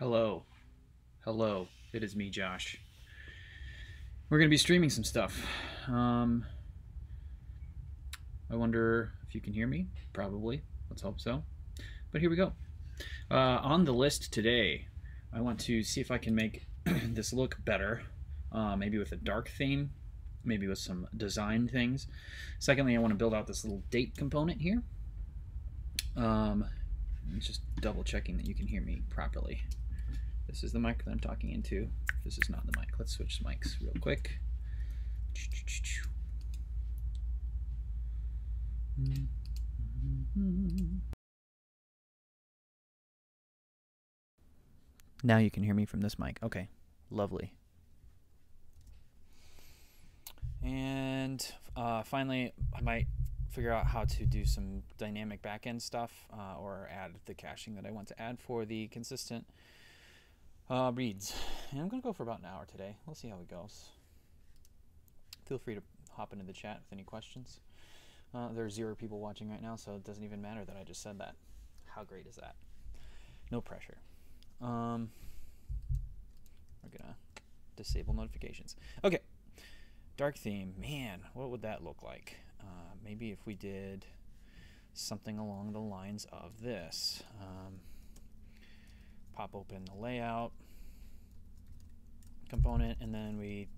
Hello. Hello. It is me, Josh. We're going to be streaming some stuff. I wonder if you can hear me. Probably. Let's hope so. But here we go. On the list today, I want to see if I can make this look better. Maybe with a dark theme. Maybe with some design things. Secondly, I want to build out this little date component here. Just double checking that you can hear me properly. This is the mic that I'm talking into. This is not the mic. Let's switch mics real quick. Now you can hear me from this mic. Okay, lovely. And finally, I might figure out how to do some dynamic backend stuff or add the caching that I want to add for the consistent reads. And I'm going to go for about an hour today. We'll see how it goes. Feel free to hop into the chat with any questions. There's 0 people watching right now, so it doesn't even matter that I just said that. How great is that? No pressure. We're going to disable notifications. Okay. Dark theme. Man, what would that look like? Maybe if we did something along the lines of this. Pop open the layout component, and then we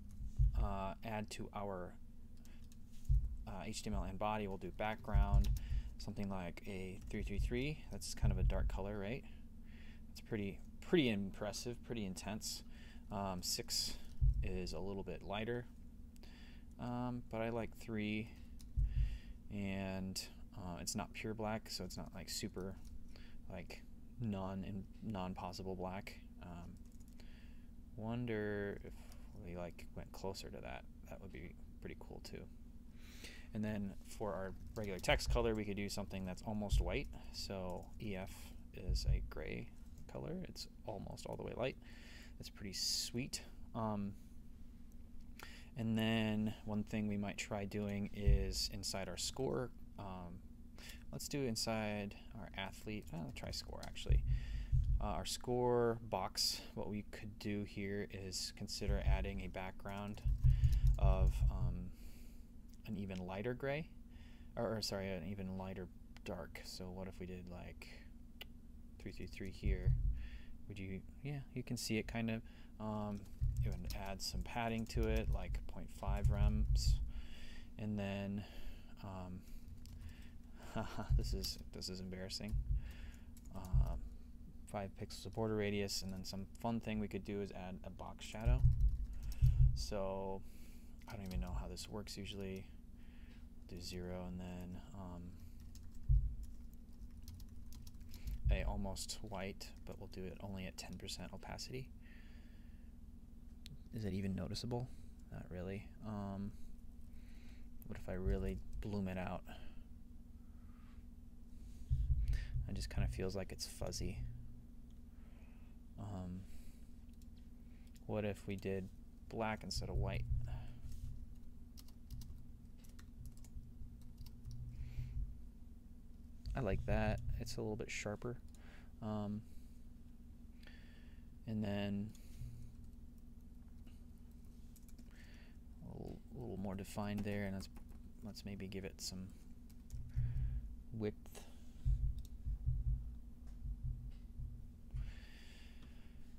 add to our HTML and body. We'll do background, something like a 333. That's kind of a dark color, right? It's pretty impressive, pretty intense. 6 is a little bit lighter, but I like 3, and it's not pure black, so it's not like super like non-possible black. Wonder if we like went closer to that. That would be pretty cool too. And then for our regular text color, we could do something that's almost white. So EF is a gray color. It's almost all the way light. That's pretty sweet. And then one thing we might try doing is inside our score. Let's do inside our athlete. Try score actually. Our score box, what we could do here is consider adding a background of an even lighter gray, or sorry, an even lighter dark. So what if we did like 333 here? Would you? Yeah, you can see it kind of. It would add some padding to it, like 0.5 rems, and then this is embarrassing. 5 pixels of border radius, and then some fun thing we could do is add a box shadow. So I don't even know how this works usually. Do 0 and then a almost white, but we'll do it only at 10% opacity. Is it even noticeable? Not really. What if I really bloom it out? It just kind of feels like it's fuzzy. What if we did black instead of white? I like that. It's a little bit sharper. And then a little more defined there, and let's maybe give it some width.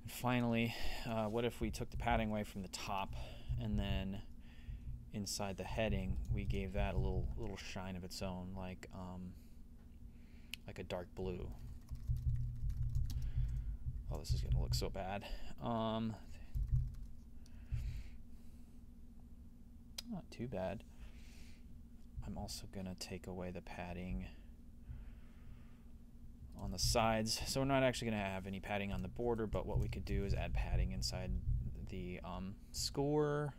Finally, what if we took the padding away from the top, and then inside the heading we gave that a little shine of its own, like a dark blue. Oh, this is gonna look so bad. Not too bad. I'm also gonna take away the padding on the sides, so we're not actually going to have any padding on the border, but what we could do is add padding inside the score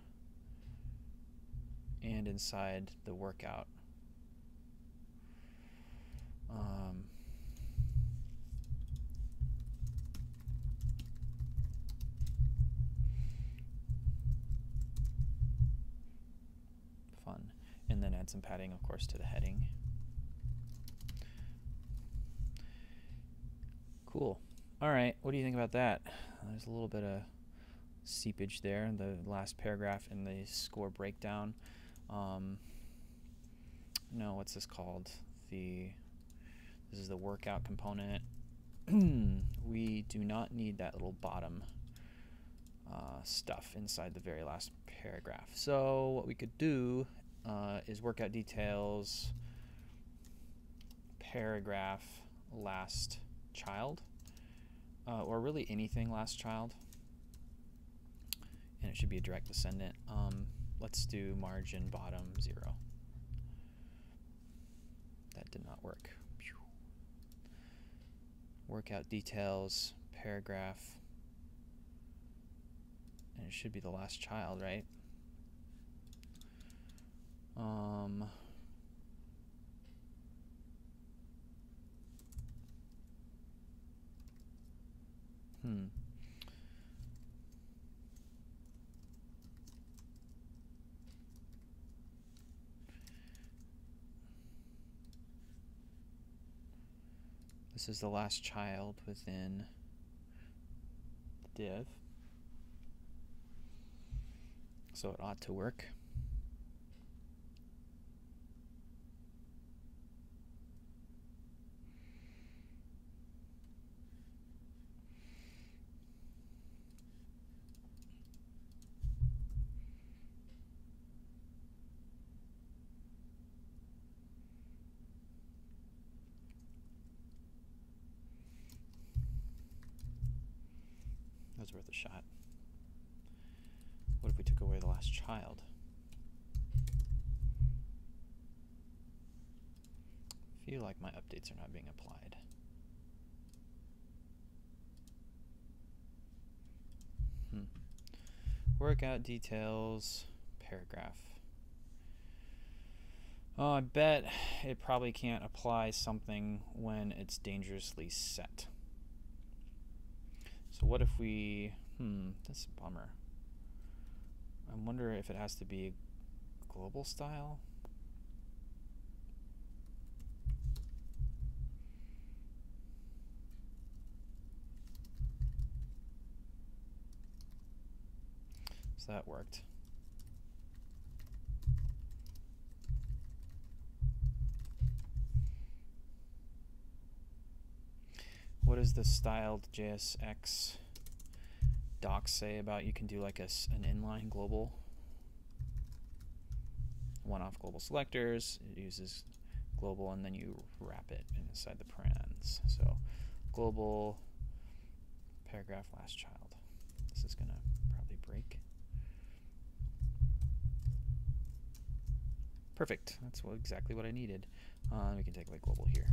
and inside the workout. Fun. And then add some padding, of course, to the heading. Cool. All right, what do you think about that? There's a little bit of seepage there in the last paragraph in the score breakdown. No, what's this called? This is the workout component. We do not need that little bottom stuff inside the very last paragraph. So what we could do is workout details, paragraph, last child, or really anything last child. And it should be a direct descendant. Let's do margin bottom 0. That did not work. Workout details, paragraph, and it should be the last child, right? This is the last child within the div, so it ought to work. That's worth a shot. What if we took away the last child? I feel like my updates are not being applied. Workout details, paragraph. Oh, I bet it probably can't apply something when it's dangerously set. So what if we, that's a bummer. I wonder if it has to be global style. So that worked. What does the styled JSX doc say about you can do like an inline global? One-off global selectors. It uses global and then you wrap it inside the parens. So global paragraph last child. This is gonna probably break. Perfect. That's exactly what I needed. We can take away global here.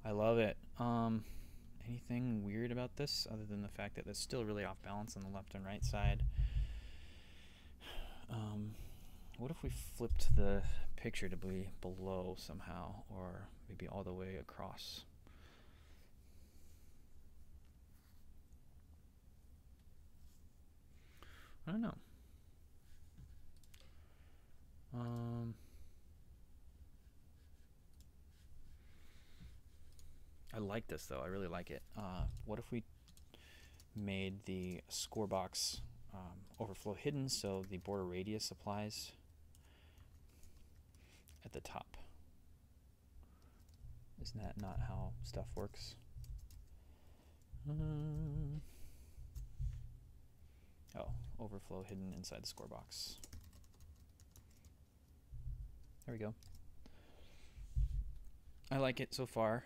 I love it. Anything weird about this other than the fact that it's still really off balance on the left and right side? What if we flipped the picture to be below somehow, or maybe all the way across? I don't know. I like this though. I really like it. What if we made the score box overflow hidden so the border radius applies at the top? Isn't that not how stuff works? Oh, overflow hidden inside the score box. There we go. I like it so far.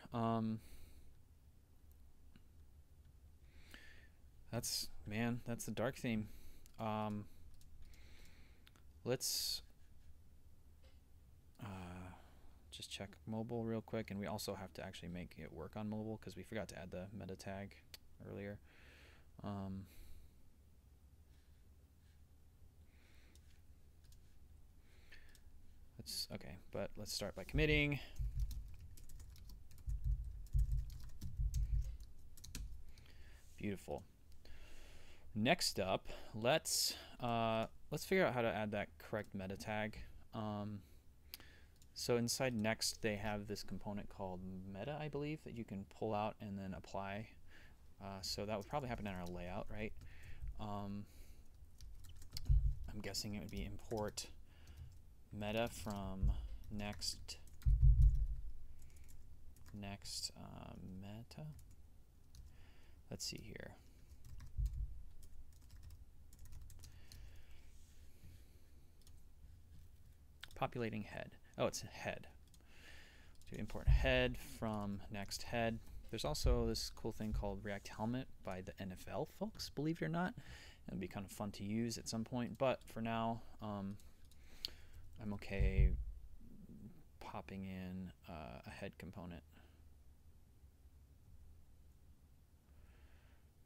That's the dark theme. Let's just check mobile real quick, and we also have to actually make it work on mobile because we forgot to add the meta tag earlier. Let's start by committing. Beautiful. Next up, let's figure out how to add that correct meta tag. So inside Next, they have this component called Meta, I believe, that you can pull out and then apply. So that would probably happen in our layout, right? I'm guessing it would be import Meta from Next Meta. Let's see here. Populating head. Oh, it's a head. So import head from Next head. There's also this cool thing called React Helmet by the NFL folks, believe it or not. It'll be kind of fun to use at some point, but for now, I'm okay popping in a head component.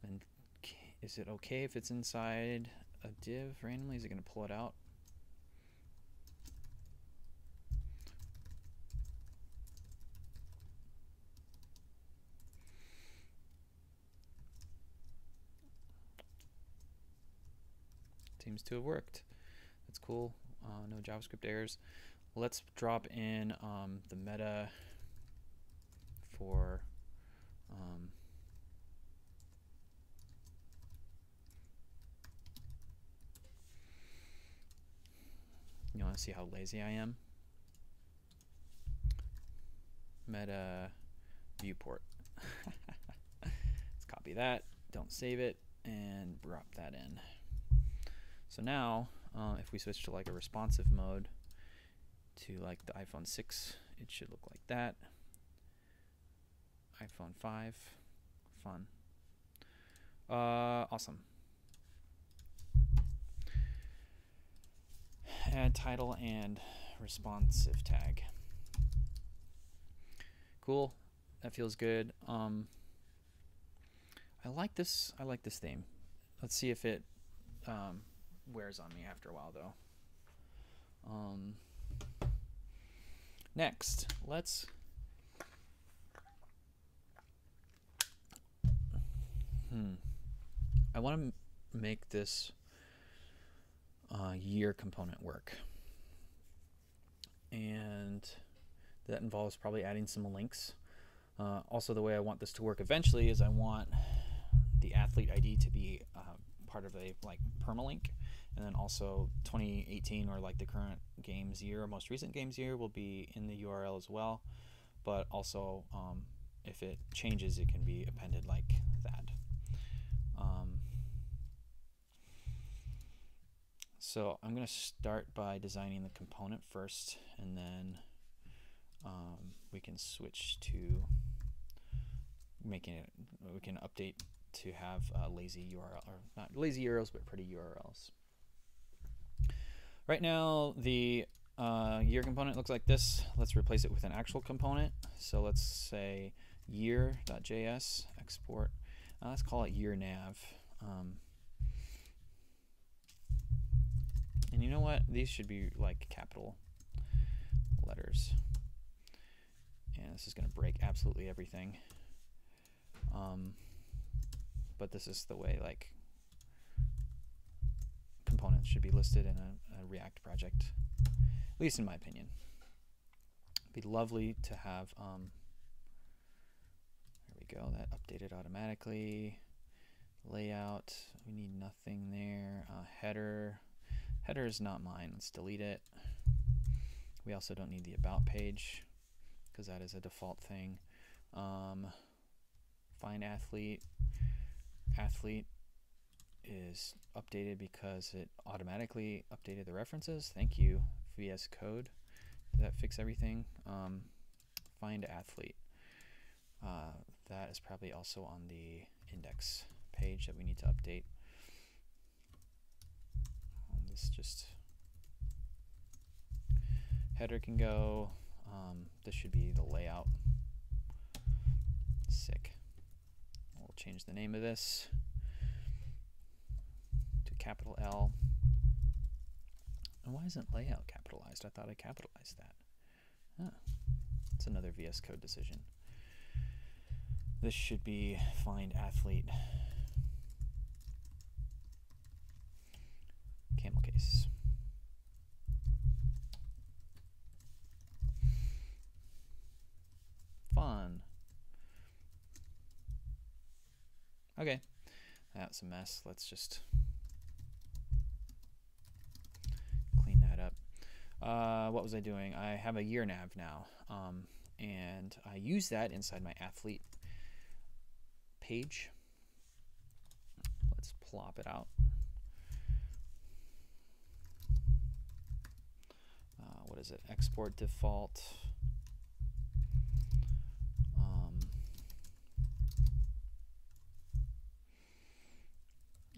And is it okay if it's inside a div randomly? Is it going to pull it out? Seems to have worked. That's cool. No JavaScript errors. Let's drop in the meta for you want to see how lazy I am? Meta viewport. Let's copy that, don't save it, and drop that in. So now, if we switch to like a responsive mode to like the iPhone 6, it should look like that. iPhone 5, fun. Awesome. Add title and responsive tag. Cool. That feels good. I like this. I like this theme. Let's see if it wears on me after a while, though. Next, let's I want to make this year component work, and that involves probably adding some links. Also, the way I want this to work eventually is I want the athlete ID to be part of a like permalink, and then also 2018 or like the current games year or most recent games year will be in the URL as well. But also, if it changes, it can be appended like that. So I'm going to start by designing the component first, and then we can switch to making it. We can update to have lazy URL, or not lazy URLs, but pretty URLs. Right now, the year component looks like this. Let's replace it with an actual component. So let's say year.js export. Let's call it year nav. And you know what? These should be like capital letters. And this is going to break absolutely everything. But this is the way like components should be listed in a React project, at least in my opinion. It'd be lovely to have, there we go, that updated automatically. Layout, we need nothing there. Header is not mine, let's delete it. We also don't need the about page, because that is a default thing. Find athlete. Athlete is updated because it automatically updated the references. Thank you, VS Code. Did that fix everything? Find athlete. That is probably also on the index page that we need to update. This just header can go. This should be the layout. Sick. We'll change the name of this to capital L. And why isn't layout capitalized? I thought I capitalized that. It's another VS Code decision. This should be find athlete. Camel case. Okay, that's a mess. Let's just clean that up. What was I doing? I have a year nav now, and I use that inside my athlete page. Let's plop it out. What is it? Export default.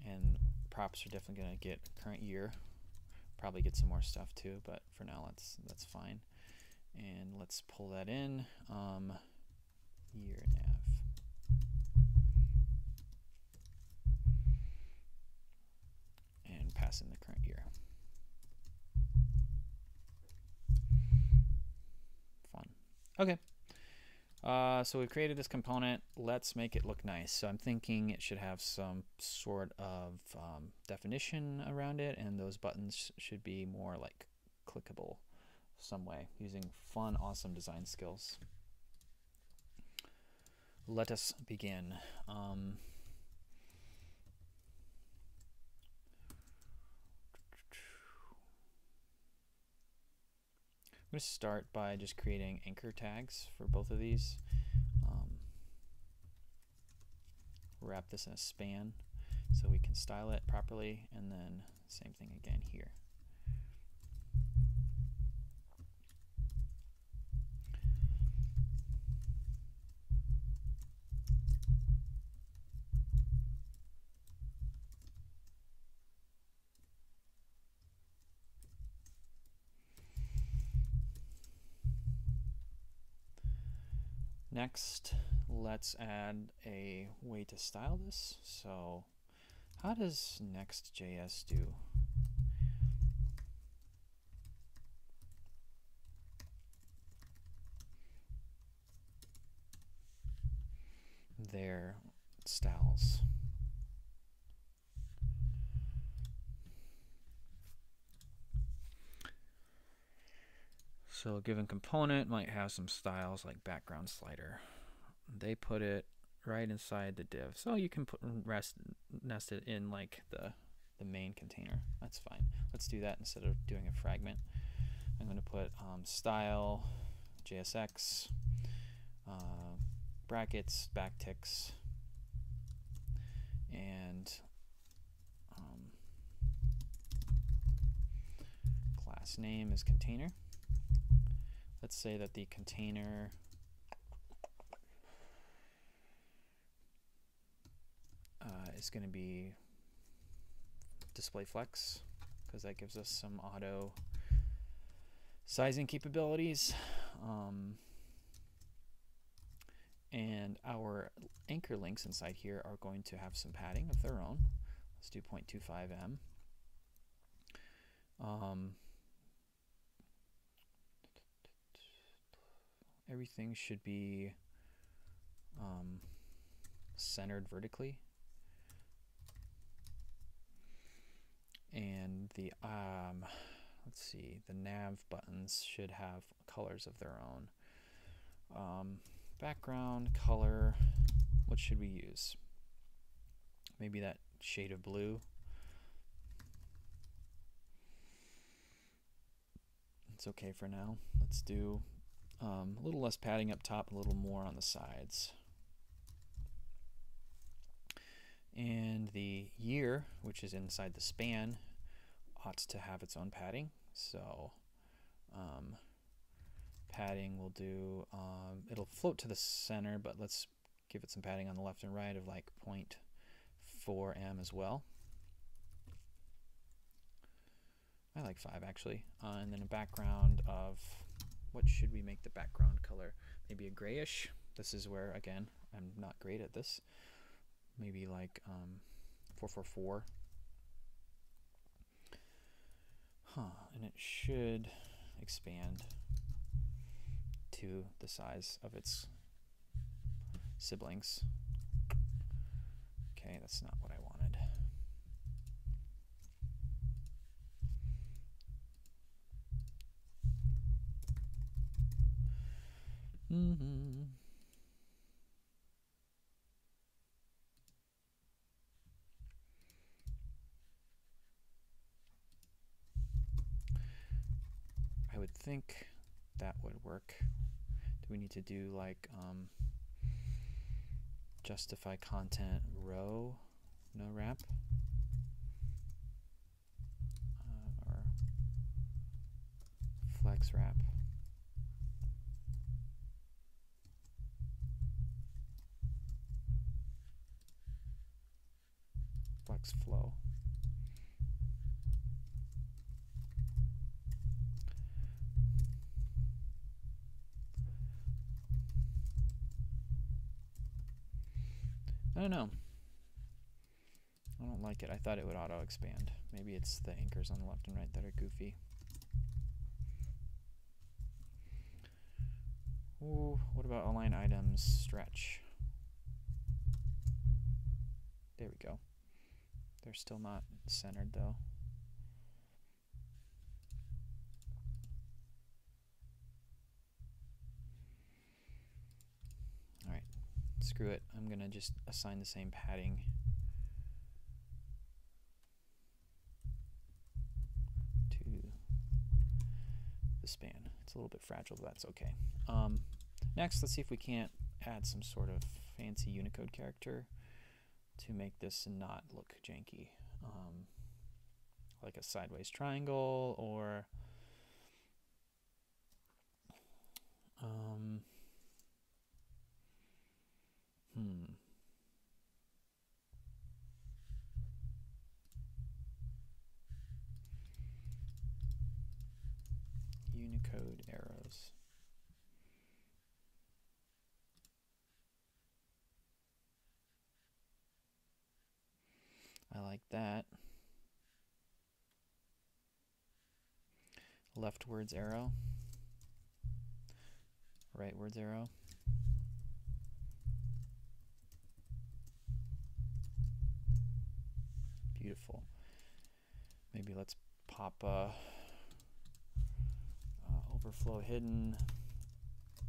And props are definitely going to get current year. Probably get some more stuff too, but for now that's fine. And let's pull that in. Year nav. And pass in the current year. Fun. Okay. So we've created this component. Let's make it look nice. So I'm thinking it should have some sort of definition around it, and those buttons should be more like clickable some way using fun, awesome design skills. Let us begin. I'm going to start by just creating anchor tags for both of these. Wrap this in a span so we can style it properly, and then same thing again here. Next, let's add a way to style this. So how does Next.js do? Their styles. So a given component might have some styles like background slider. They put it right inside the div. So you can nest it in like the main container. That's fine. Let's do that instead of doing a fragment. I'm going to put style, JSX, brackets, backticks, and class name is container. Let's say that the container is going to be display flex, because that gives us some auto sizing capabilities. And our anchor links inside here are going to have some padding of their own. Let's do 0.25 m. Everything should be centered vertically, and the let's see, the nav buttons should have colors of their own. Background color, what should we use? Maybe that shade of blue. It's okay for now. Let's do a little less padding up top, a little more on the sides. And the year, which is inside the span, ought to have its own padding. So padding will do, it'll float to the center, but let's give it some padding on the left and right of like 0.4 m as well. I like 5 actually. And then a background of, what should we make the background color? Maybe a grayish. This is where, again, I'm not great at this. Maybe like 444. And it should expand to the size of its siblings. Okay, that's not what I wanted. think that would work. Do we need to do like justify content row, no wrap? Or flex wrap? Flex flow. I don't know. I don't like it. I thought it would auto expand. Maybe it's the anchors on the left and right that are goofy. Ooh, what about align items stretch? There we go. They're still not centered though. All right, screw it. I'm gonna just assign the same padding to the span. It's a little bit fragile, but that's okay. Next, let's see if we can't add some sort of fancy Unicode character to make this not look janky. Like a sideways triangle or Unicode arrows. I like that. Leftwards arrow. Rightwards arrow. Beautiful. Maybe let's pop overflow hidden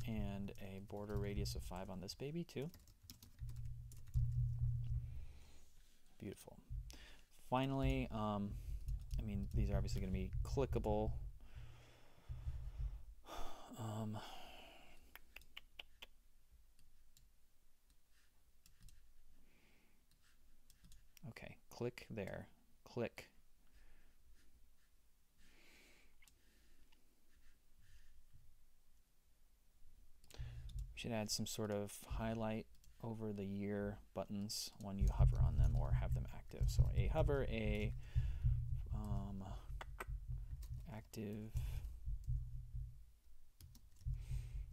and a border radius of 5 on this baby too. Beautiful. Finally, I mean, these are obviously going to be clickable. Okay, click there. Click. We should add some sort of highlight over the year buttons when you hover on them or have them active. So a hover, a active.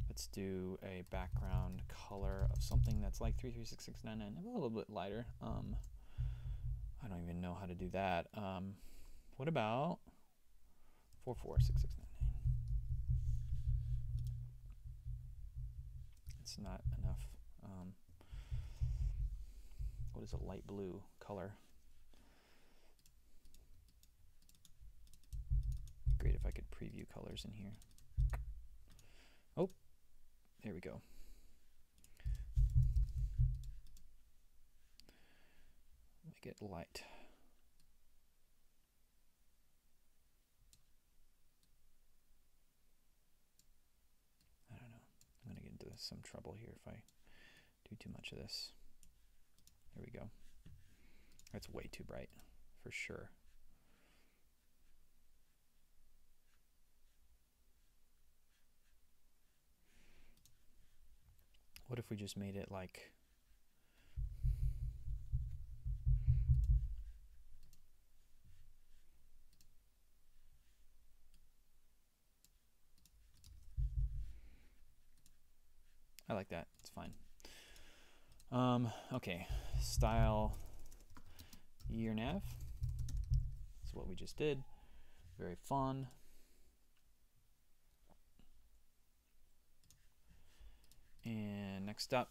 Let's do a background color of something that's like 336699, a little bit lighter. I don't even know how to do that. What about 446699? It's not enough. What is a light blue color? Great if I could preview colors in here. Oh, there we go. Make it light. I don't know. I'm going to get into some trouble here if I do too much of this. There we go. That's way too bright, for sure. What if we just made it like I like that. It's fine. Okay, style year nav. That's what we just did. Very fun. And next up,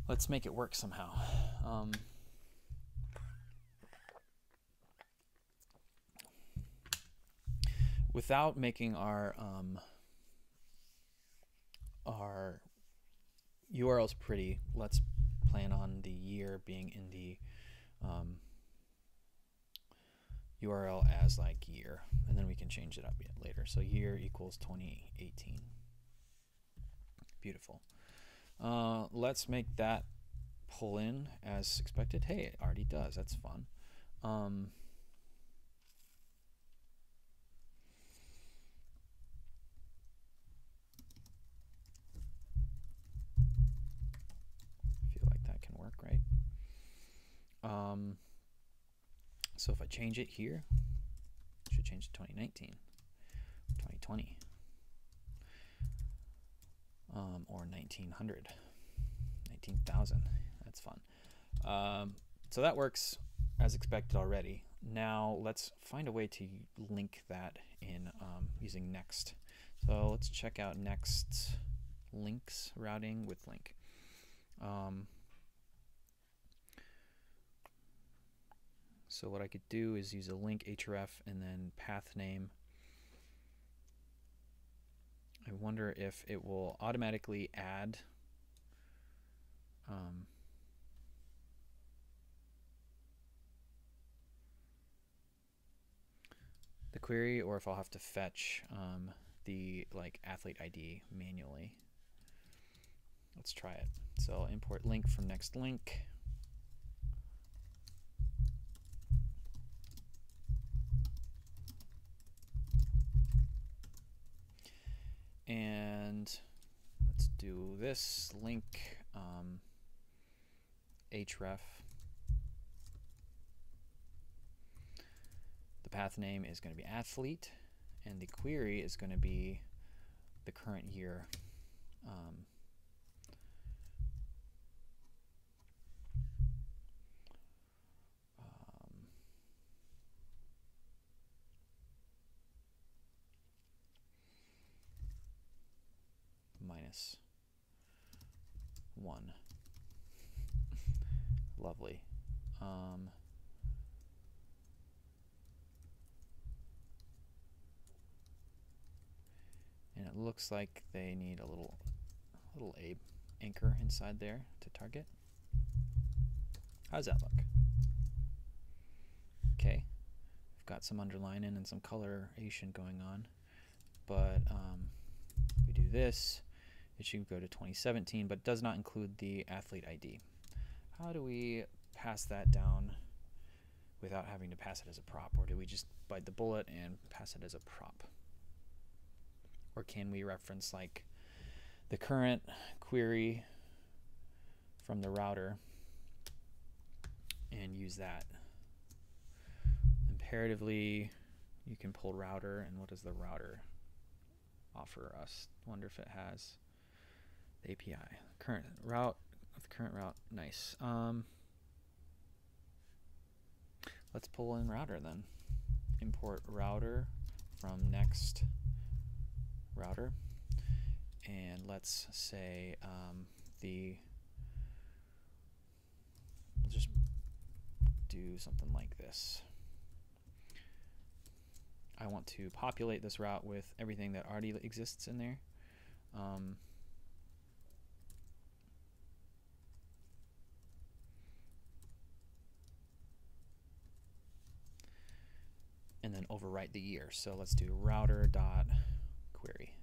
let's make it work somehow. Without making our URLs pretty, let's plan on the year being in the URL as like year, and then we can change it up later. So year equals 2018. Beautiful. Let's make that pull in as expected. Hey, it already does. That's fun. Feel like that can work, right? So if I change it here, I should change to 2019, 2020, or 1900, 19,000. That's fun. So that works as expected already. Now let's find a way to link that in using Next. So let's check out Next links routing with link. So what I could do is use a link href and then path name. I wonder if it will automatically add the query, or if I'll have to fetch the athlete ID manually. Let's try it. So I'll import link from next link. And let's do this link href. The path name is going to be athlete, and the query is going to be the current year. -1. Lovely. And it looks like they need a little anchor inside there to target. How's that look? Okay, we've got some underlining and some coloration going on, but we do this, it should go to 2017, but does not include the athlete ID. How do we pass that down without having to pass it as a prop, or do we just bite the bullet and pass it as a prop? Or can we reference like the current query from the router and use that? Imperatively, you can pull router, and what does the router offer us? Wonder if it has the API. Current route, nice. Let's pull in router then. Import router from next router, and let's say we'll just do something like this. I want to populate this route with everything that already exists in there. And then overwrite the year. So let's do router.query.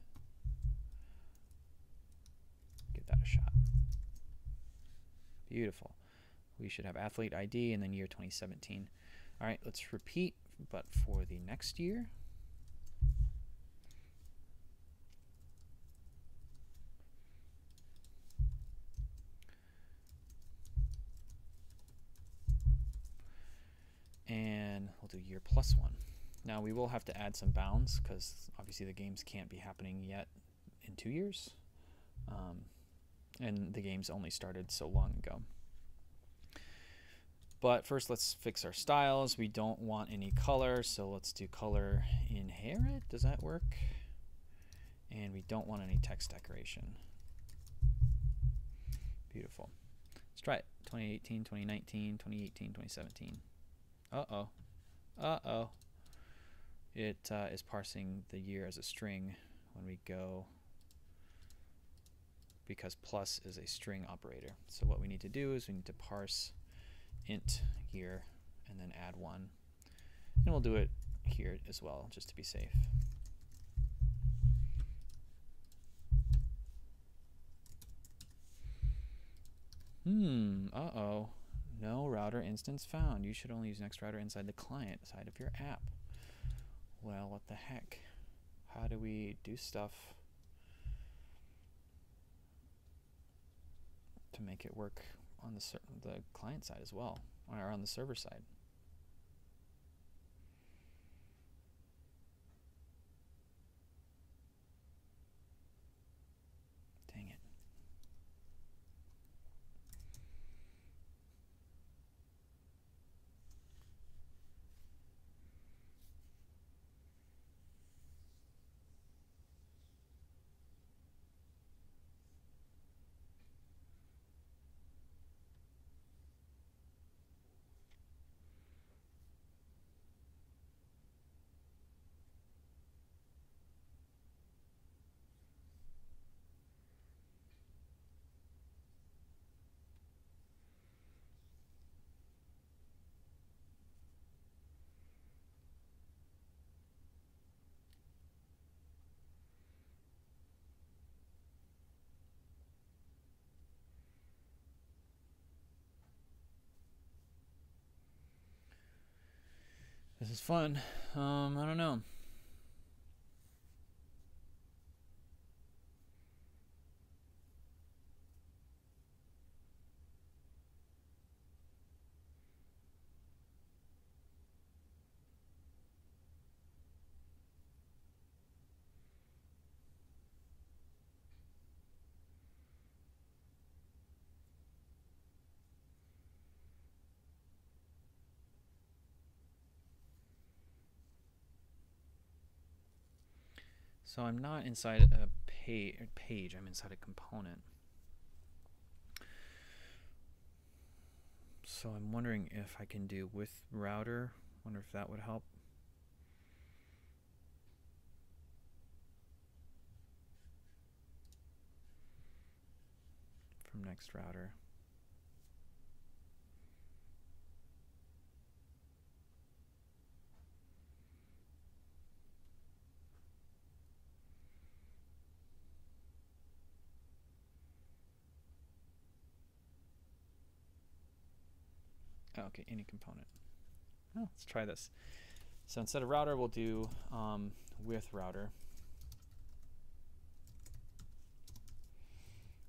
Give that a shot. Beautiful. We should have athlete ID and then year 2017. All right, let's repeat, but for the next year. And we'll do year +1. Now we will have to add some bounds because obviously the games can't be happening yet in 2 years. And the games only started so long ago. But first let's fix our styles. We don't want any color, so let's do color inherit. Does that work? And we don't want any text decoration. Beautiful. Let's try it. 2018, 2019, 2018, 2017. Uh-oh. Uh-oh. It is parsing the year as a string when we go, because plus is a string operator. So what we need to do is we need to parse int year and then add 1. And we'll do it here as well, just to be safe. Uh-oh. No router instance found. You should only use next router inside the client side of your app. Well, what the heck? How do we do stuff to make it work on the client side as well, or on the server side? Dang it. This is fun. I don't know. So I'm not inside a page, I'm inside a component. So I'm wondering if I can do with router. Wonder if that would help. From next router. Okay, any component. Oh, let's try this. So instead of router, we'll do with router.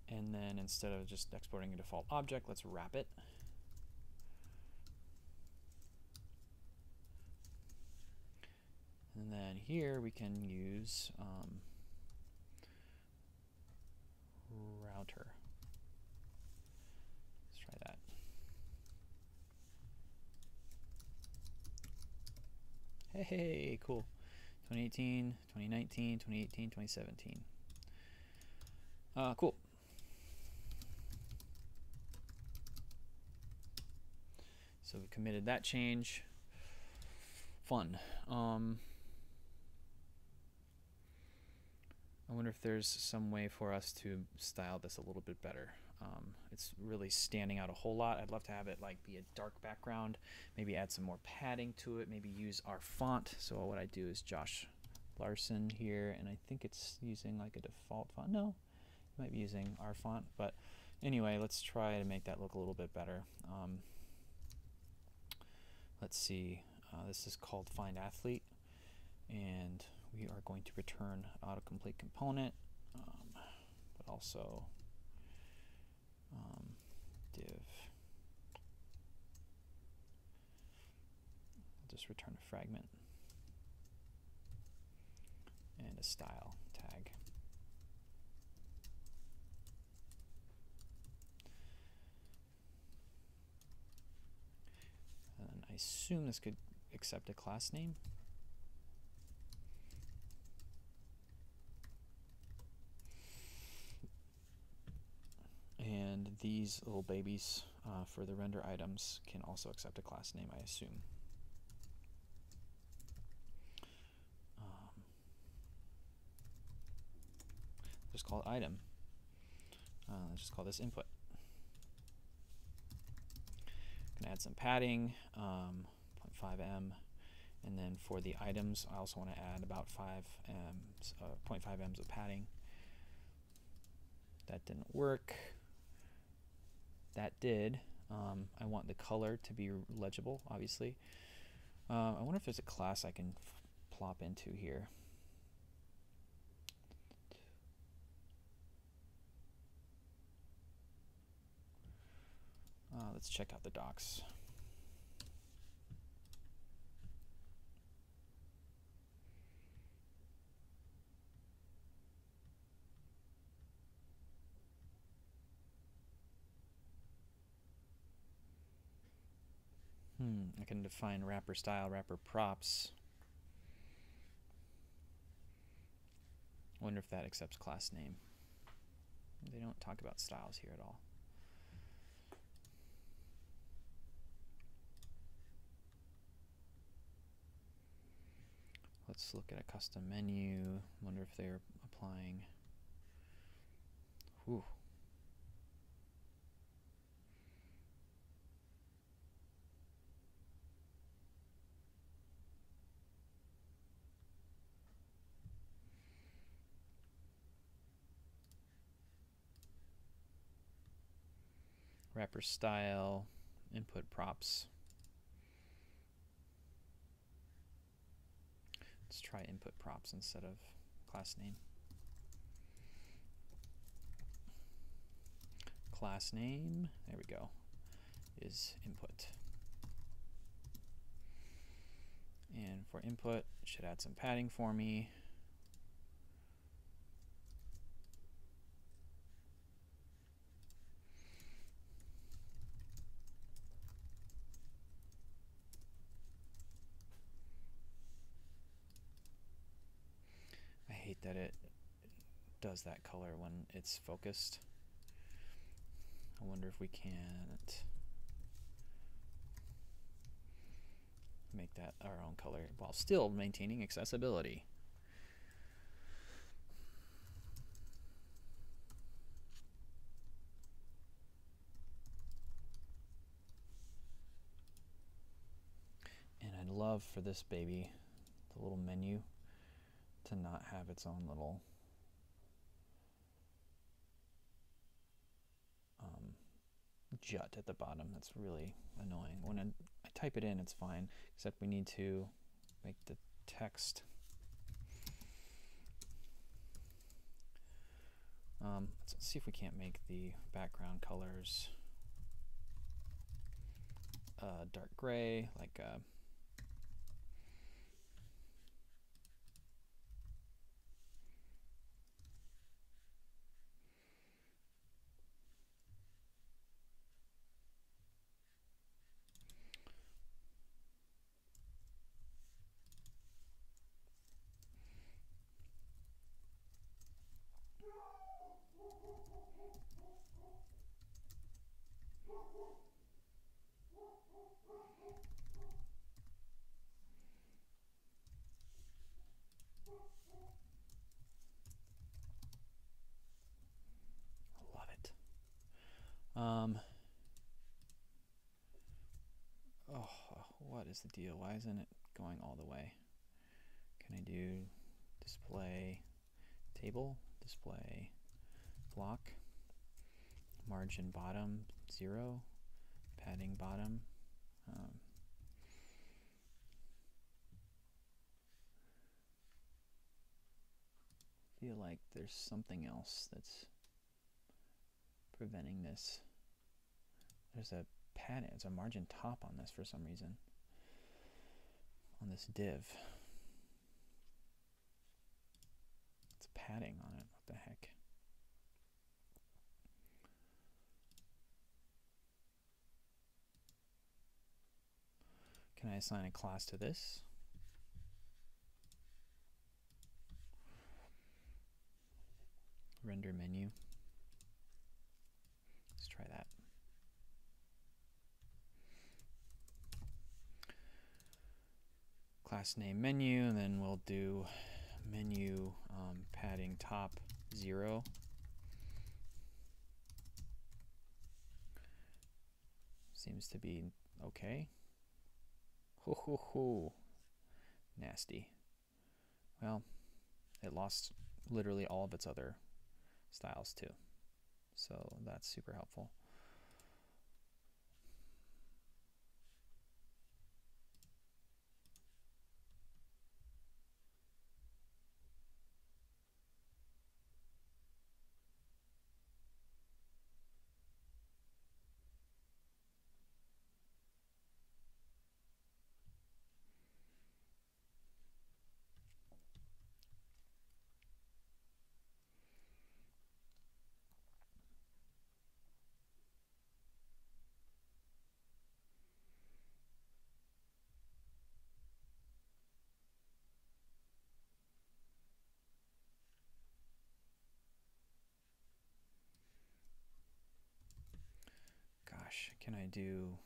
And then instead of just exporting a default object, let's wrap it. And then here we can use router. Let's try that. Hey, cool. 2018, 2019, 2018, 2017. Cool. So we committed that change. Fun. I wonder if there's some way for us to style this a little bit better. It's really standing out a whole lot. I'd love to have it like be a dark background, maybe add some more padding to it, maybe use our font. So what I do is Josh Larson here, and I think it's using like a default font. No, it might be using our font, but anyway, let's try to make that look a little bit better. Let's see, this is called Find Athlete, and we are going to return autocomplete component, but also div. I'll just return a fragment and a style tag. And I assume this could accept a class name. And these little babies for the render items can also accept a class name, I assume. Just call it item. Let's just call this input. Gonna add some padding, 0.5 em, And then for the items, I also want to add about 0.5 m's of padding. That didn't work. That did. I want the color to be legible, obviously. I wonder if there's a class I can plop into here. Let's check out the docs. I can define wrapper style, wrapper props. Wonder if that accepts class name. They don't talk about styles here at all. Let's look at a custom menu. Wonder if they're applying. Whew. Wrapper style, input props. Let's try input props instead of class name. Class name, there we go, is input. And for input, it should add some padding for me. I hate that it does that color when it's focused. I wonder if we can't make that our own color while still maintaining accessibility. And I'd love for this baby, the little menu, to not have its own little jut at the bottom. That's really annoying. When I type it in, it's fine, except we need to make the text. Let's see if we can't make the background colors dark gray, like oh, what is the deal? Why isn't it going all the way? Can I do display table, display block, margin bottom 0, padding bottom? Feel like there's something else that's preventing this. There's a padding, it's a margin top on this for some reason, on this div. It's padding on it, what the heck? Can I assign a class to this? Render menu. Let's try that. Class name menu, and then we'll do menu padding top 0. Seems to be okay. Ho ho ho. Nasty. Well, it lost literally all of its other styles too. So that's super helpful. Gosh, can I do...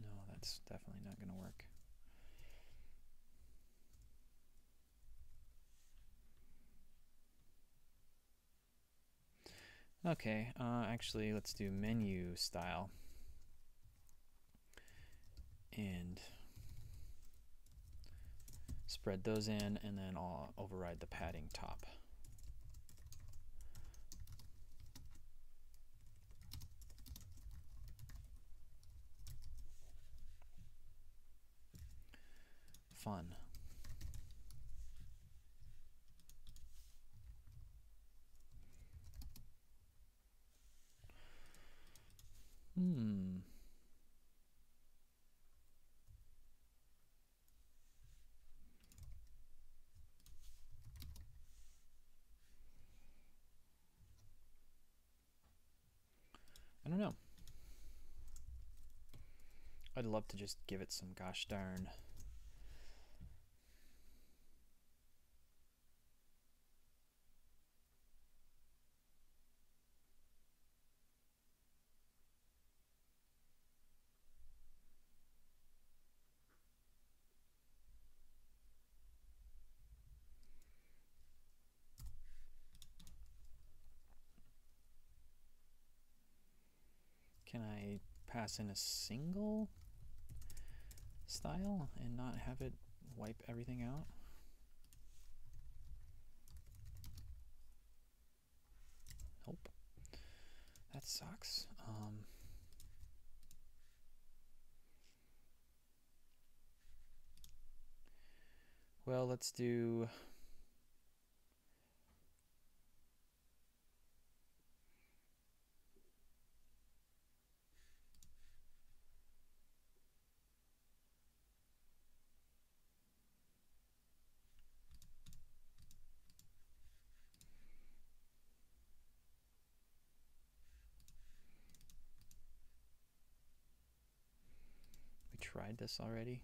No, that's definitely not going to work. Okay, actually, let's do menu style. And spread those in, and then I'll override the padding top. Fun. I don't know. I'd love to just give it some gosh darn Can I pass in a single style and not have it wipe everything out? Nope. That sucks. Well, let's do... We tried this already.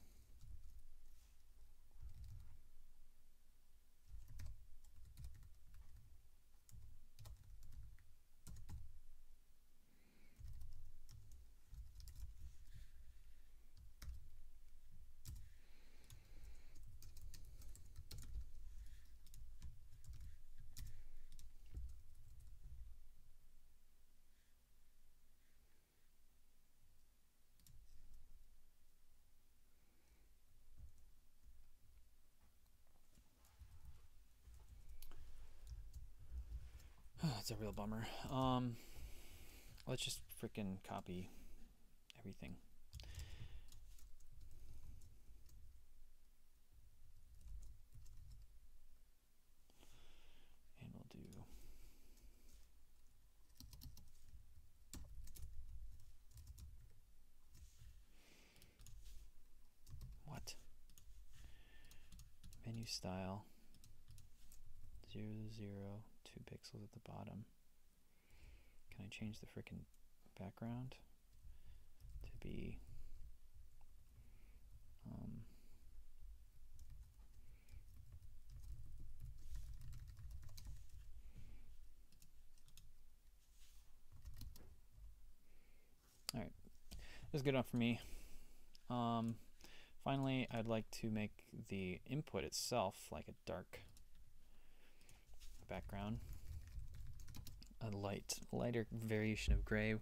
It's a real bummer. Let's just frickin' copy everything. And we'll do... What? Menu style. 0, 0, 2 pixels at the bottom. Can I change the frickin' background to be all right, that's good enough for me. Finally, I'd like to make the input itself like a dark background, a lighter variation of gray.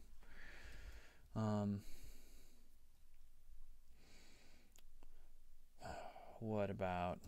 What about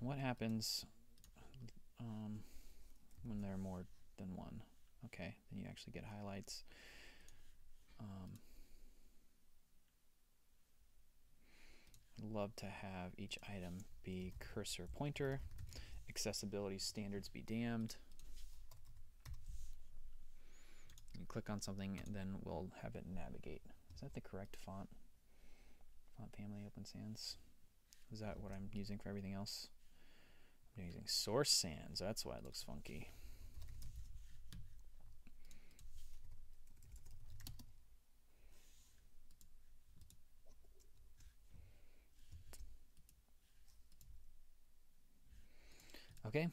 what happens when there are more than one? Okay, then you actually get highlights. I'd love to have each item be cursor pointer, accessibility standards be damned. You click on something and then we'll have it navigate. Is that the correct font? Font family, Open Sans. Is that what I'm using for everything else? I'm using Source Sans. That's why it looks funky. Okay.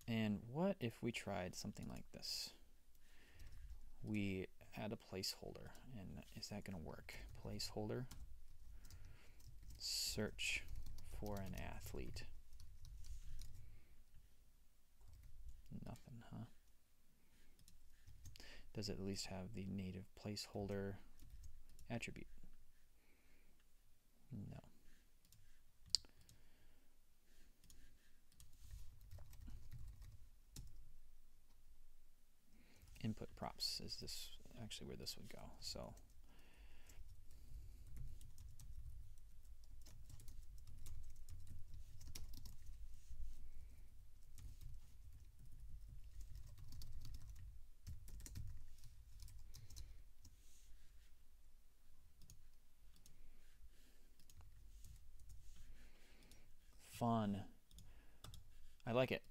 And what if we tried something like this? We add a placeholder, and is that going to work? Placeholder. Search for an athlete. Nothing, huh? Does it at least have the native placeholder attribute? No. Input props is this actually where this would go. So fun. I like it.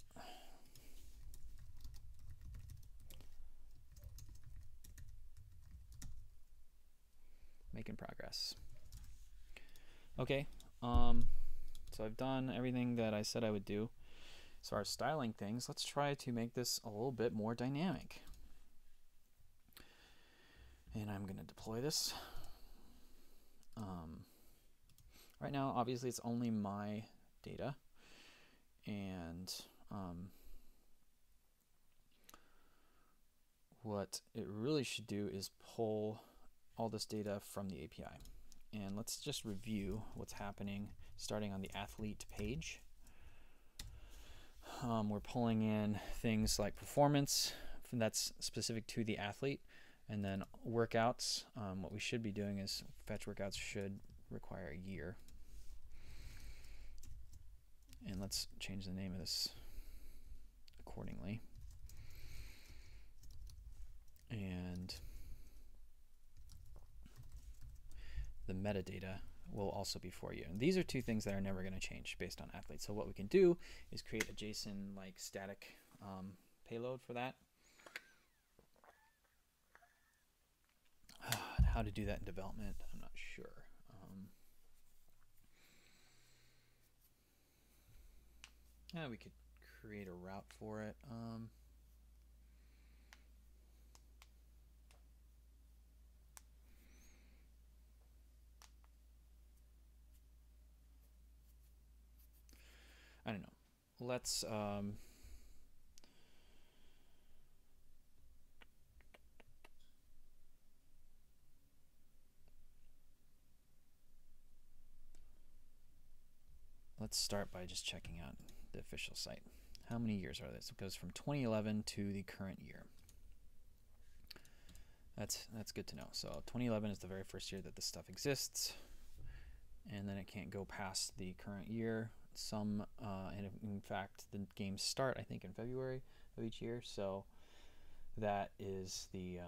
Making progress. Okay, so I've done everything that I said I would do. As far as styling things, let's try to make this a little bit more dynamic. And I'm going to deploy this. Right now, obviously, it's only my data. And what it really should do is pull all this data from the API. And let's just review what's happening starting on the athlete page. We're pulling in things like performance that's specific to the athlete, and then workouts. What we should be doing is fetch workouts should require a year. And let's change the name of this accordingly. And the metadata will also be for you. And these are two things that are never going to change based on athletes. So what we can do is create a JSON like static payload for that. How to do that in development, I'm not sure. Yeah, we could create a route for it. I don't know. Let's let's start by just checking out the official site. How many years are this? It goes from 2011 to the current year. That's good to know. So 2011 is the very first year that this stuff exists, and then it can't go past the current year. And in fact, the games start, I think, in February of each year. So that is the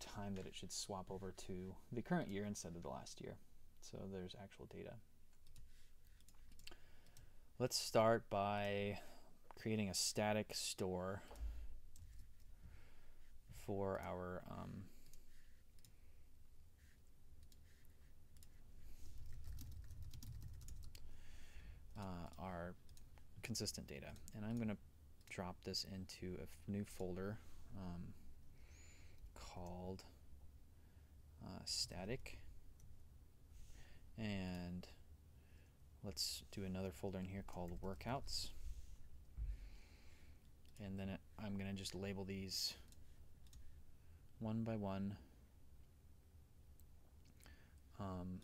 time that it should swap over to the current year instead of the last year. So there's actual data. Let's start by creating a static store for our consistent data, and I'm going to drop this into a new folder called static, and let's do another folder in here called workouts, and then I'm going to just label these one by one from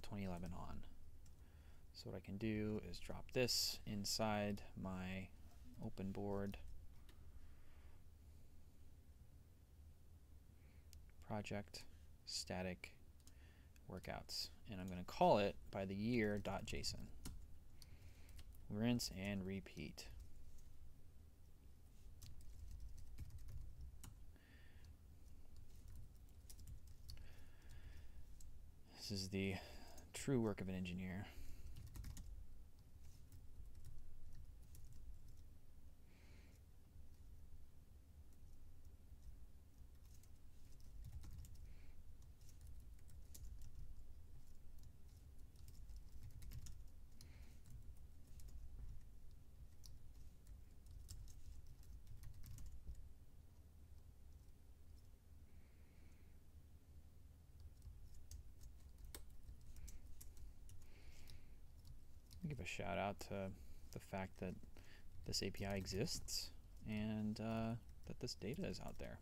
2011 on. So what I can do is drop this inside my Openboard project static workouts, and I'm going to call it by the year.json. Rinse and repeat. This is the true work of an engineer. Give a shout out to the fact that this API exists and that this data is out there.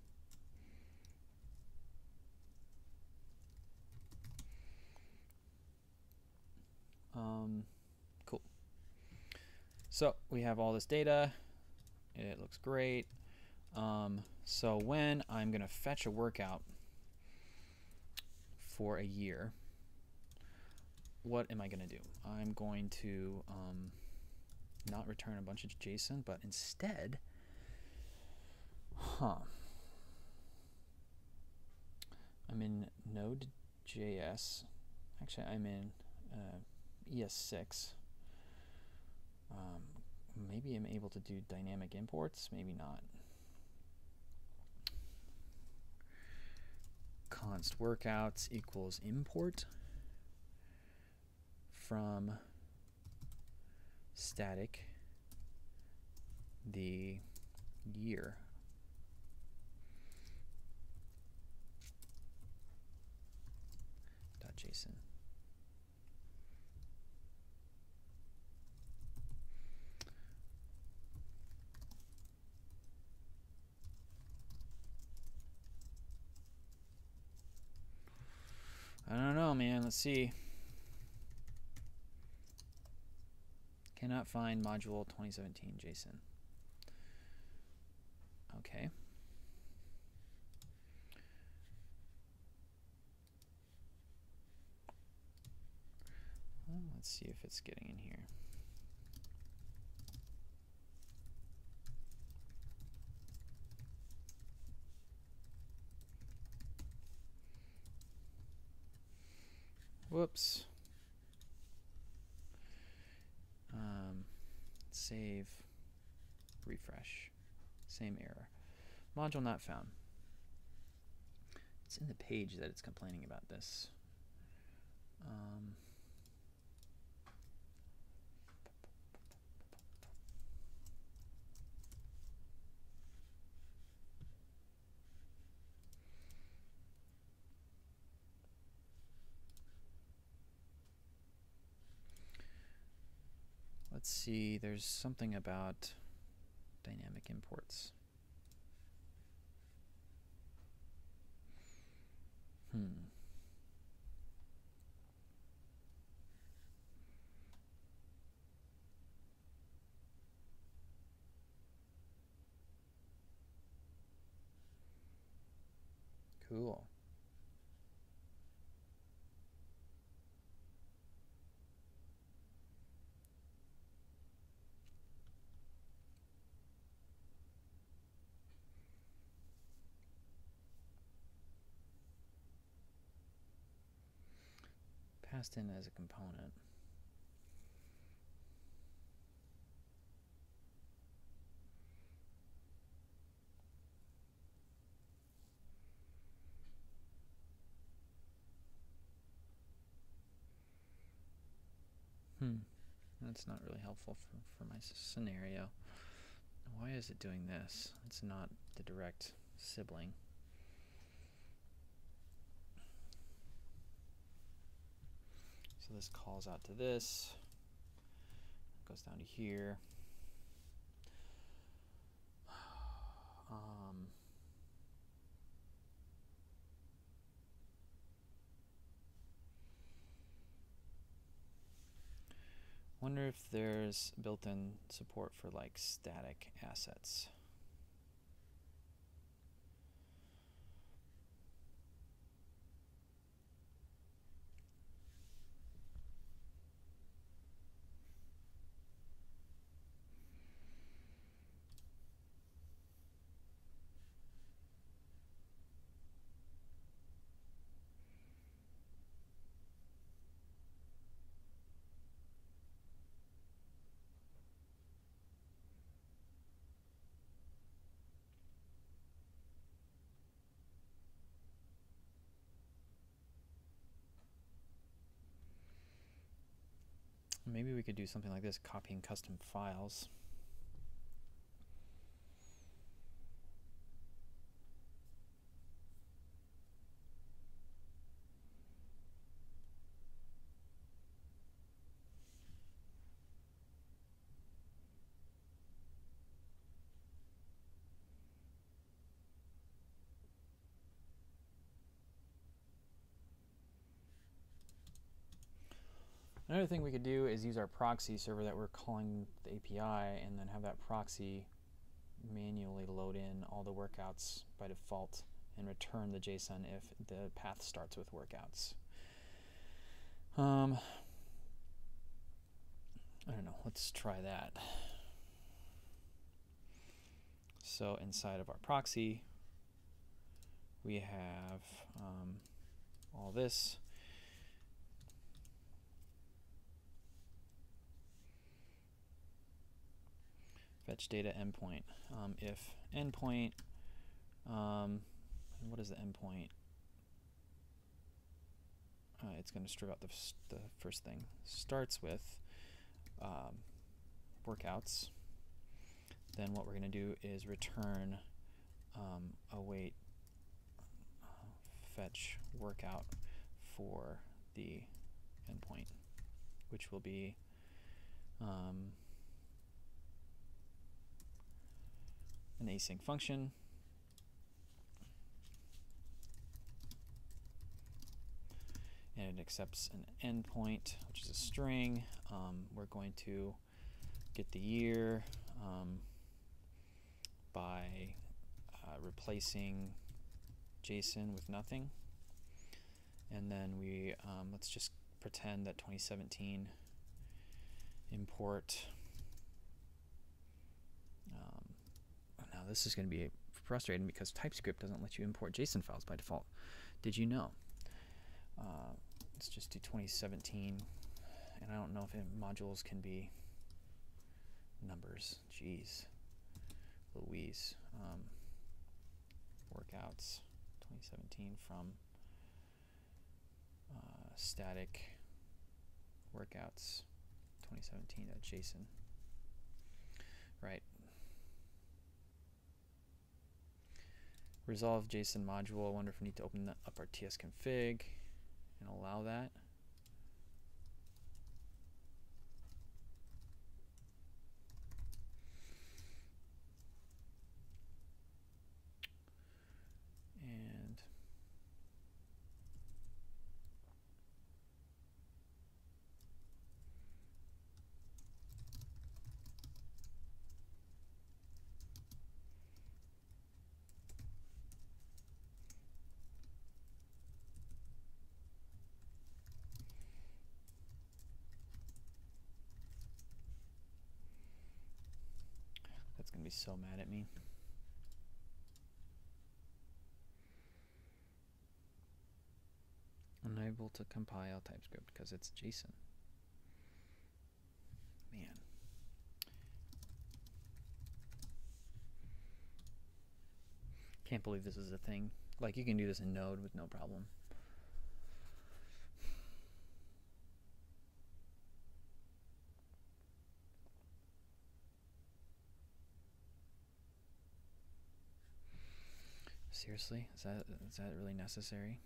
Cool. So we have all this data. It looks great. So when I'm going to fetch a workout for a year, what am I going to do? I'm going to not return a bunch of JSON, but instead, I'm in Node.js. Actually, I'm in ES6. Maybe I'm able to do dynamic imports, maybe not. Const workouts equals import from static the year. .json. I don't know, man. Let's see. Cannot find module 2017 JSON. Okay. Well, let's see if it's getting in here. Whoops. Save, refresh, same error. Module not found. It's in the page that it's complaining about this. Let's see, there's something about dynamic imports. Cool. Passed in as a component. That's not really helpful for my scenario. Why is it doing this? It's not the direct sibling. So this calls out to this, goes down to here. Wonder if there's built-in support for like static assets. Maybe we could do something like this, copying custom files. Another thing we could do is use our proxy server that we're calling the API and then have that proxy manually load in all the workouts by default and return the JSON if the path starts with workouts. I don't know, let's try that. So inside of our proxy, we have all this. Fetch data endpoint. If endpoint, what is the endpoint? It's going to strip out the first thing. Starts with workouts. Then what we're going to do is return await fetch workout for the endpoint, which will be an async function. And it accepts an endpoint, which is a string. We're going to get the year by replacing JSON with nothing. And then we, let's just pretend that 2017 import. Now this is going to be frustrating because TypeScript doesn't let you import JSON files by default. Did you know? Let's just do 2017, and I don't know if modules can be numbers. Jeez, Louise. Workouts 2017 from static workouts 2017.json. Right. Resolve JSON module. I wonder if we need to open up our tsconfig and allow that. And be so mad at me. Unable to compile TypeScript because it's JSON. Man. Can't believe this is a thing. Like, you can do this in Node with no problem. Seriously? Is that really necessary?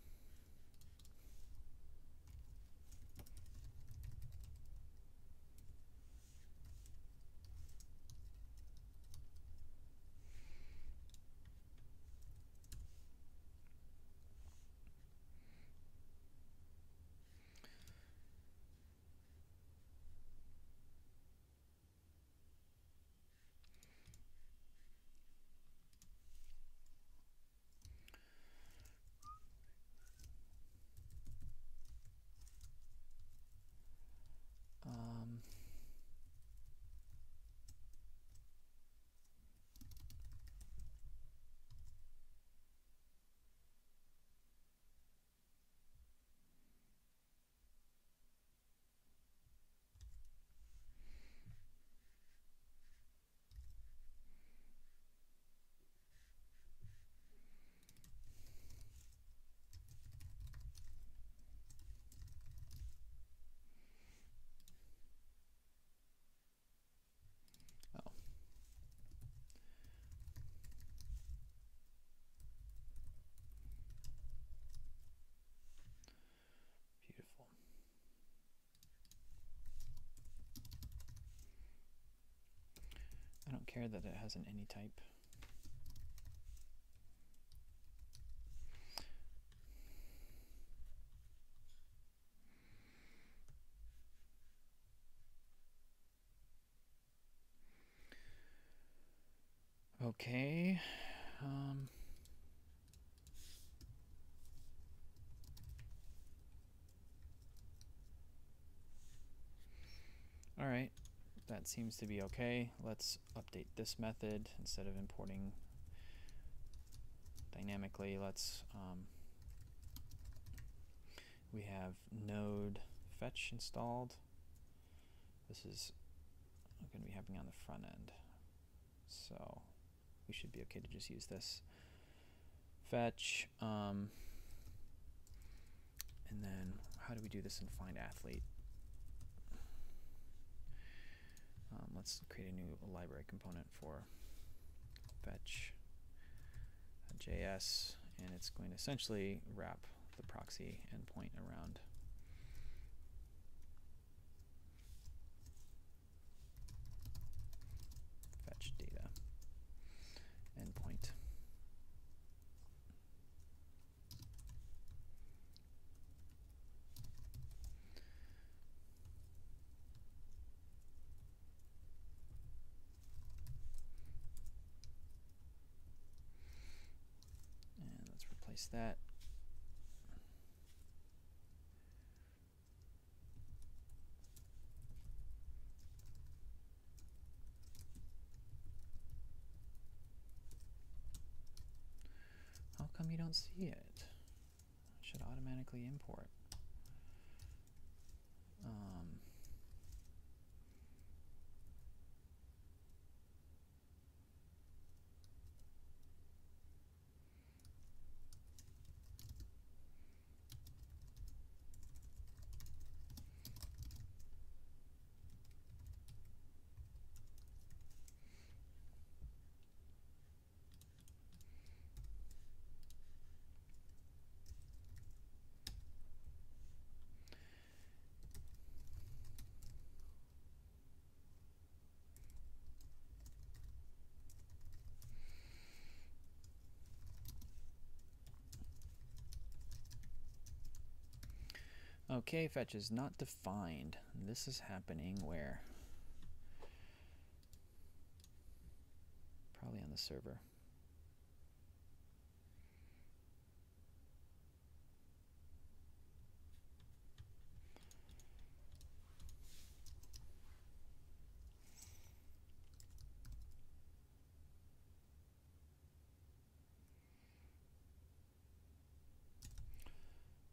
Oh. Beautiful. I don't care that it has an any type. Okay. All right. That seems to be okay. Let's update this method instead of importing dynamically. We have node fetch installed. This is going to be happening on the front end, so we should be okay to just use this fetch. And then how do we do this in find athlete? Let's create a new library component for fetch JS, and it's going to essentially wrap the proxy endpoint around fetch data endpoint. And let's replace that. How come you don't see it? It should automatically import. Okay, fetch is not defined. This is happening where? Probably on the server.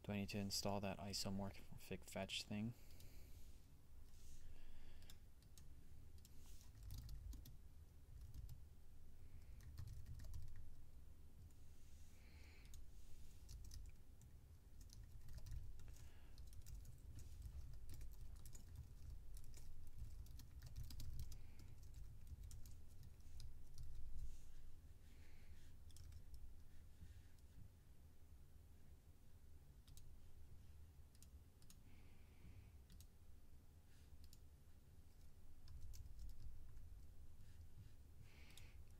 Do I need to install that isomorphic fetch thing?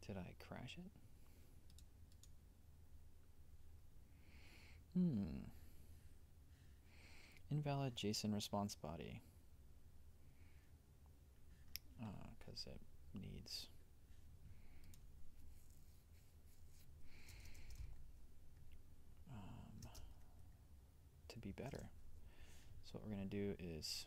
Did I crash it? Invalid JSON response body. Because it needs to be better. So what we're going to do is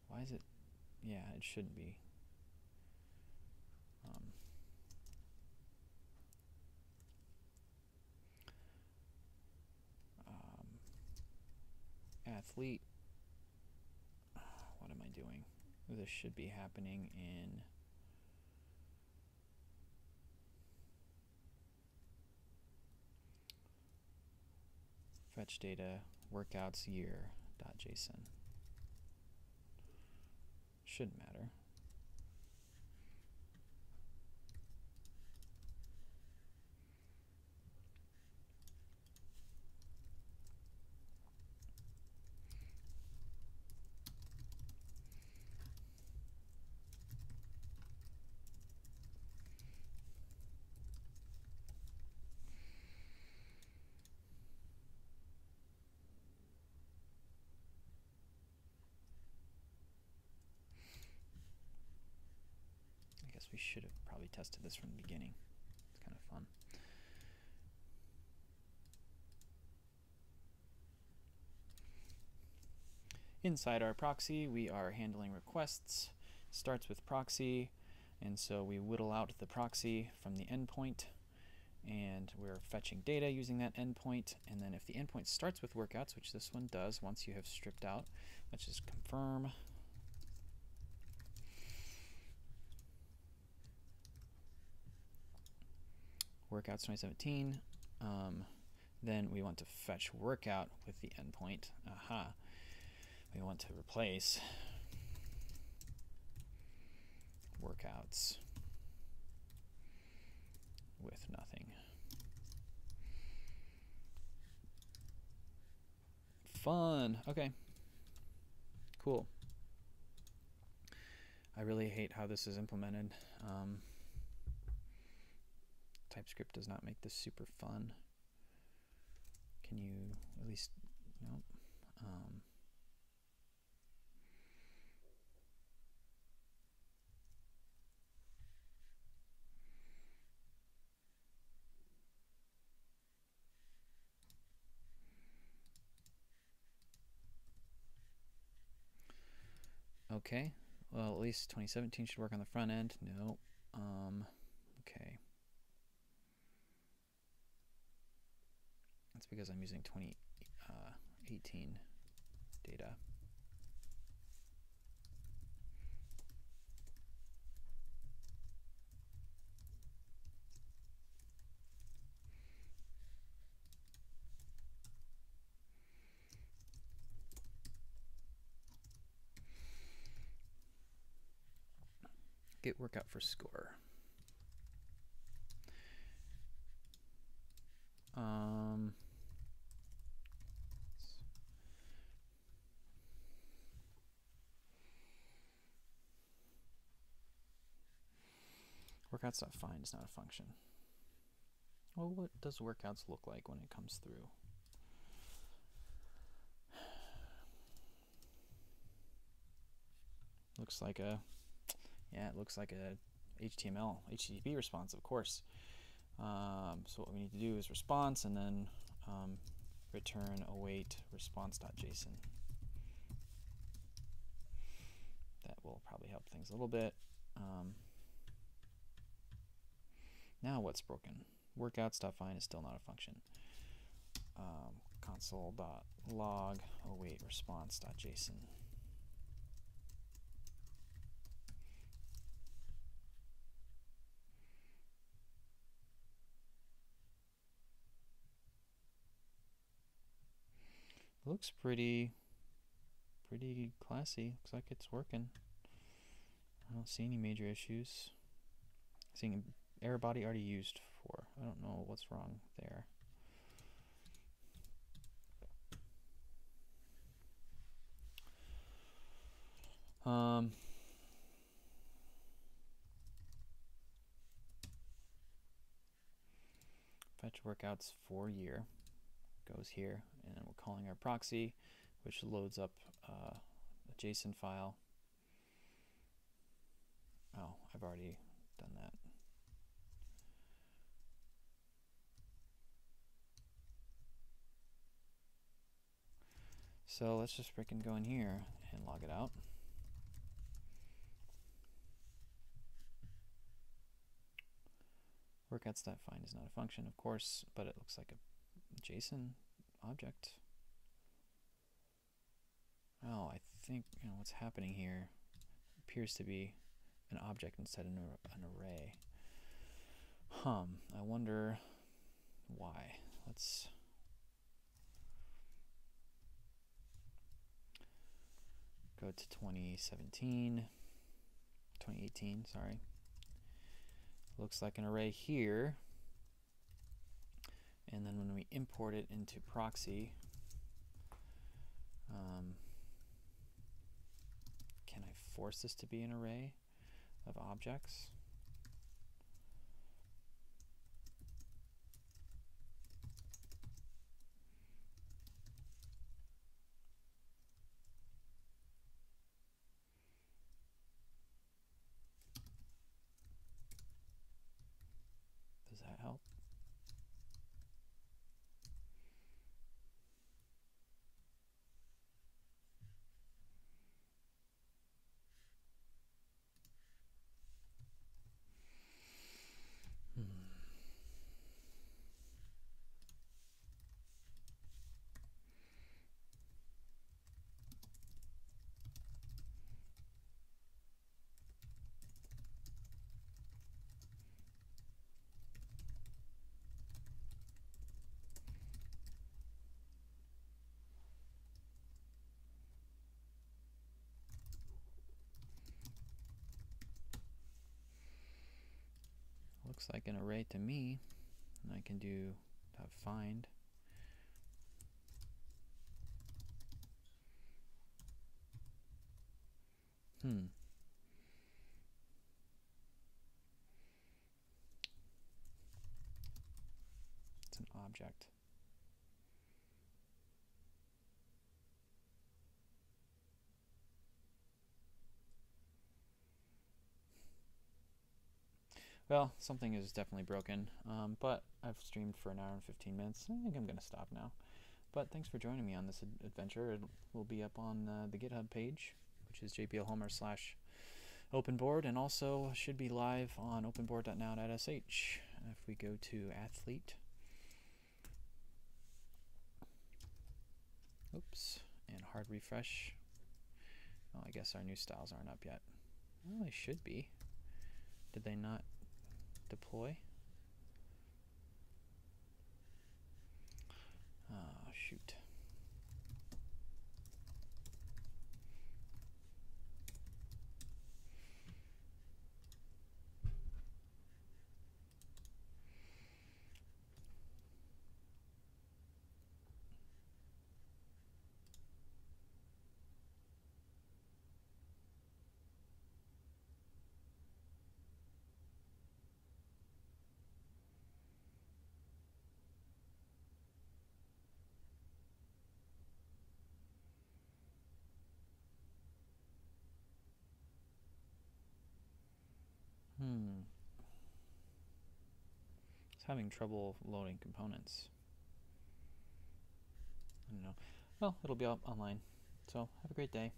why is it? Yeah, it shouldn't be. Athlete. What am I doing? This should be happening in fetch data workouts year.json. Shouldn't matter. We should have probably tested this from the beginning. It's kind of fun. Inside our proxy, we are handling requests. Starts with proxy, and so we whittle out the proxy from the endpoint, and we're fetching data using that endpoint. And then if the endpoint starts with workouts, which this one does once you have stripped out, let's just confirm. Workouts 2017. Then we want to fetch workout with the endpoint. We want to replace workouts with nothing. Fun. Okay. Cool. I really hate how this is implemented. TypeScript does not make this super fun. Can you at least, nope. Okay, well at least 2017 should work on the front end. No. Okay. That's because I'm using 2018 data. Get workout for score. Workouts.find is not a function. Well, what does workouts look like when it comes through? Looks like a, yeah, it looks like a HTML, HTTP response, of course. So what we need to do is response and then return await response.json. That will probably help things a little bit. Now what's broken? Workouts.find is still not a function. Console.log await response.json. Looks pretty classy. Looks like it's working. I don't see any major issues. Seeing error body already used for. I don't know what's wrong there. Fetch workouts for year goes here, and then we're calling our proxy, which loads up a JSON file. Oh, I've already done that. So let's just freaking go in here and log it out. Workouts.find is not a function, of course, but it looks like a JSON object. Oh, I think what's happening here appears to be an object instead of an array. I wonder why. Let's go to 2018, sorry. Looks like an array here. And then when we import it into proxy, can I force this to be an array of objects? Does that help? Looks like an array to me, and I can do find. It's an object. Well, something is definitely broken, but I've streamed for an hour and 15 minutes. I think I'm going to stop now. But thanks for joining me on this adventure. It will be up on the GitHub page, which is jplhomer/Openboard, and also should be live on openboard.now.sh. If we go to athlete, and hard refresh. Well, I guess our new styles aren't up yet. Well, they should be. Did they not deploy? Oh, shoot. It's having trouble loading components. I don't know. Well, it'll be up online. So have a great day.